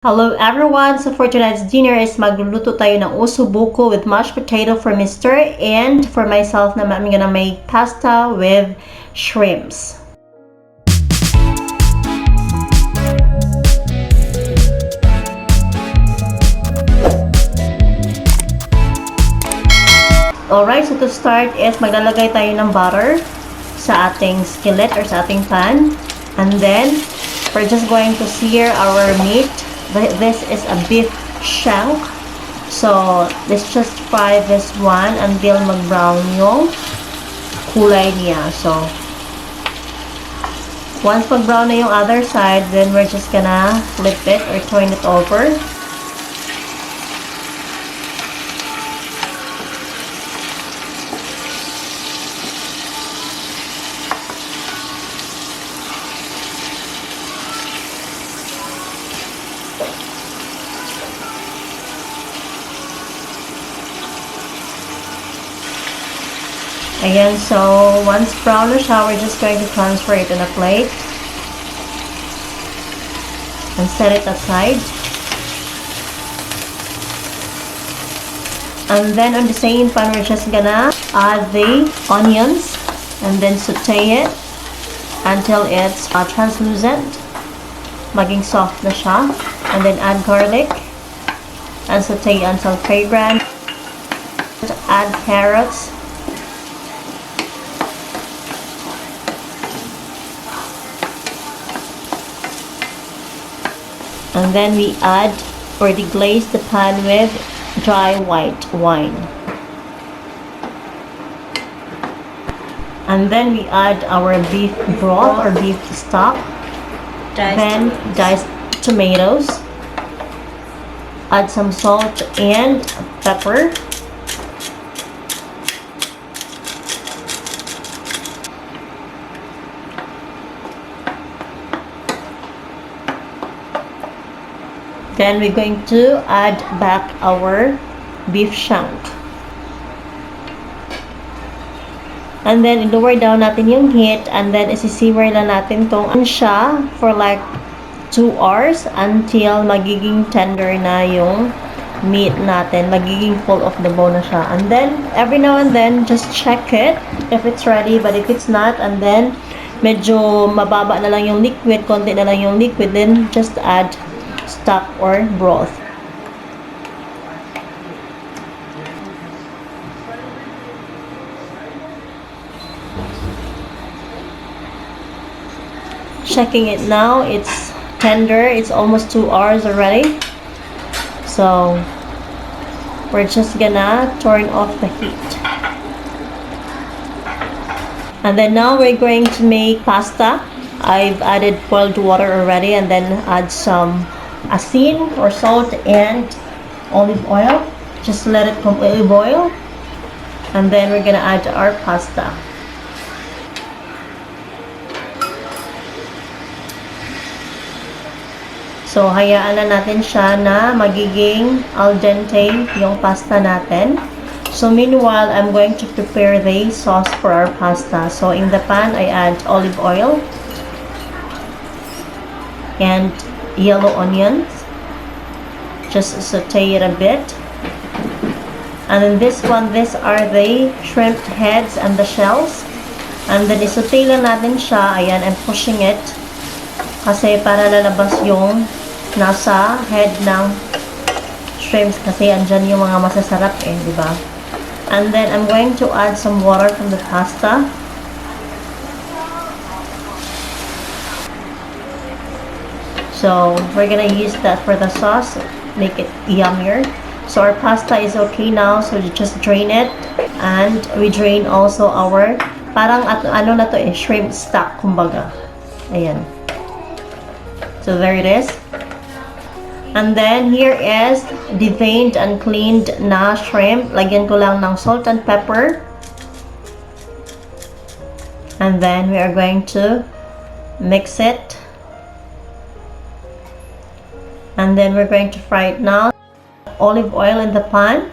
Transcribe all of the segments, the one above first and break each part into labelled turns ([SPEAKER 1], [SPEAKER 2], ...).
[SPEAKER 1] Hello everyone! So for tonight's dinner is magluluto tayo ng Osso bucco with mashed potato for Mr. And for myself naman, I'm gonna make pasta with shrimps. Alright, so to start is maglalagay tayo ng butter sa ating skillet or sa ating pan. And then, we're just going to sear our meat. This is a beef shank. So, let's just fry this one until mag-brown yung kulay niya. So, once mag-brown na yung other side, then we're just gonna flip it or turn it over. Ayan, so once brown na siya, we're just going to transfer it in a plate and set it aside. And then on the same pan, we're just gonna add the onions and then saute it until it's translucent, maging soft na siya. And then add garlic and saute until fragrant. Add carrots. And then we add or deglaze the pan with dry white wine. And then we add our beef broth or beef stock. Then diced tomatoes. Add some salt and pepper. Then we're going to add back our beef shank. And then i-lower down natin yung heat and then isi-simmer lang natin tong siya for like 2 hours until magiging tender na yung meat natin. Magiging full of the bone na siya. And then every now and then just check it if it's ready, but if it's not, and then medyo mababa na lang yung liquid, konti na lang yung liquid, then just add stock or broth. Checking it now, it's tender. It's almost 2 hours already. So we're just gonna turn off the heat. And then now we're going to make pasta. I've added boiled water already and then add some asin or salt and olive oil. Just let it completely boil. And then we're gonna add our pasta. So, hayaan na natin siya na magiging al dente yung pasta natin. So, meanwhile, I'm going to prepare the sauce for our pasta. So, in the pan, I add olive oil and yellow onions. Just saute it a bit. And then this one, these are the shrimp heads and the shells. And then isaute lang natin siya. Ayan, I'm pushing it. Kasi para lalabas yung nasa head ng shrimps. Kasi andyan yung mga masasarap di ba? And then I'm going to add some water from the pasta. So we're gonna use that for the sauce, make it yummier. So our pasta is okay now, so you just drain it. And we drain also our, parang ano na to shrimp stock, kumbaga. Ayan. So there it is. And then here is deveined and cleaned na shrimp. Lagyan ko lang ng salt and pepper. And then we are going to mix it. And then we're going to fry it now. Olive oil in the pan.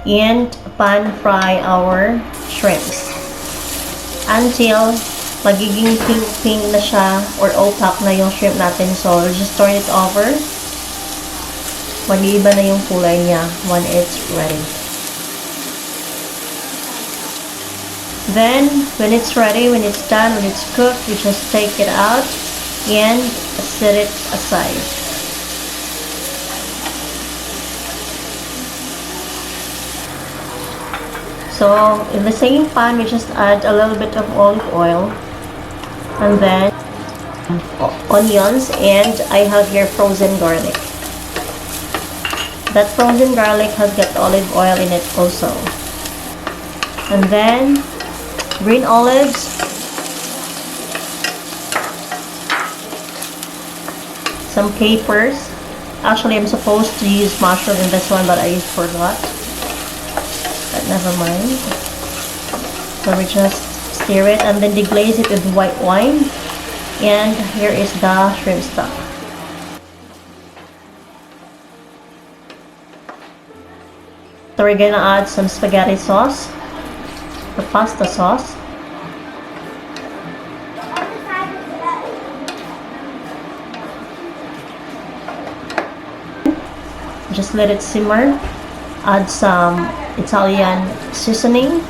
[SPEAKER 1] And pan fry our shrimps until magiging pink na siya or opaque na yung shrimp natin. So, just turn it over. Mag-iiba na yung kulay niya when it's ready. Then, when it's ready, when it's done, when it's cooked, we just take it out and set it aside. So, in the same pan, we just add a little bit of olive oil and then onions, and I have here frozen garlic. That frozen garlic has got olive oil in it also. And then green olives, some capers. Actually, I'm supposed to use mushroom in this one, but I forgot. But never mind. So we just stir it and then deglaze it with white wine. And here is the shrimp stock. So we're gonna add some spaghetti sauce, the pasta sauce. Just let it simmer. Add some Italian seasoning.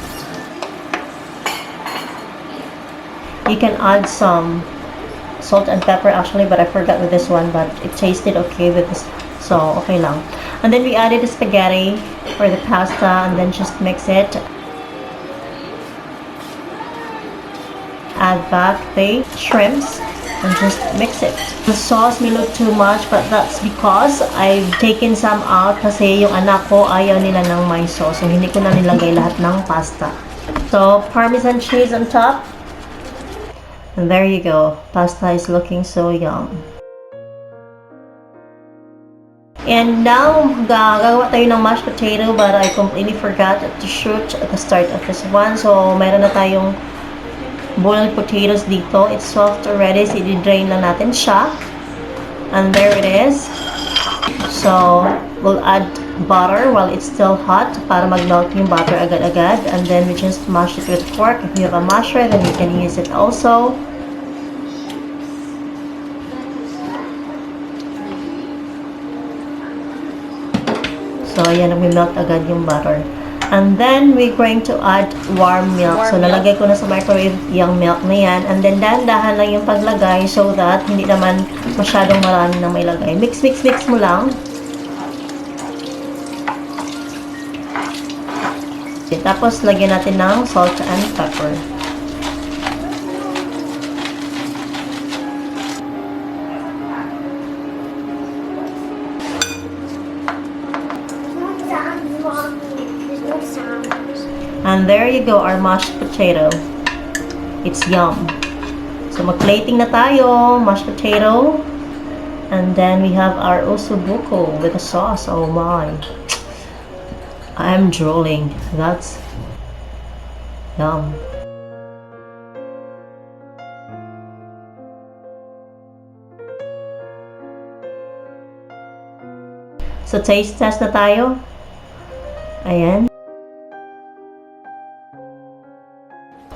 [SPEAKER 1] You can add some salt and pepper actually, but I forgot with this one, but it tasted okay with this, so okay lang. And then we added the spaghetti or the pasta and then just mix it. Add back the shrimps and just mix it. The sauce may look too much, but that's because I've taken some out kasi yung anak ko ayaw nila ng may sauce, so hindi ko na nilagay lahat ng pasta. So Parmesan cheese on top. And there you go. Pasta is looking so yum. And now, gagawa tayo ng mashed potato, but I completely forgot to shoot at the start of this one. So, meron na tayong boiled potatoes dito. It's soft already, so i-drain lang natin siya. And there it is. So, we'll add butter while it's still hot para mag-melt yung butter agad-agad. And then we just mash it with fork. If you have a masher, then you can use it also. So, ayan, nag-melt agad yung butter. And then, we're going to add warm milk. So, nalagay ko na sa microwave yung milk na yan. And then, dahan-dahan lang yung paglagay so that hindi naman masyadong marami na mailagay. Mix mo lang. Okay, tapos, lagyan natin ng salt and pepper. And there you go, our mashed potato. It's yum. So mag-plating na tayo, mashed potato. And then we have our Osso bucco with a sauce. Oh my. I'm drooling. That's yum. So taste test na tayo. Ayan.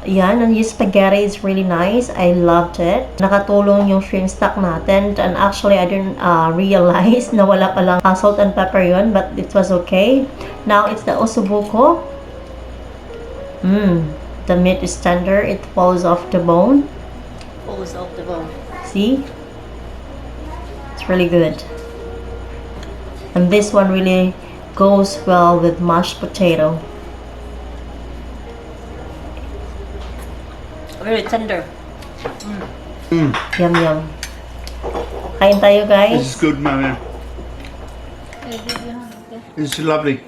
[SPEAKER 1] Yan, and yung spaghetti is really nice. I loved it. Nakatulong yung shrimp stock natin. And actually, I didn't realize na wala palang salt and pepper yun. But it was okay. Now, it's the Osso bucco. The meat is tender. It falls off the bone.
[SPEAKER 2] Falls off the bone.
[SPEAKER 1] See? It's really good. And this one really goes well with mashed potato.
[SPEAKER 2] Very tender.
[SPEAKER 1] Yum, yum. Kain tayo, guys.
[SPEAKER 3] This is good, Mama. This is lovely.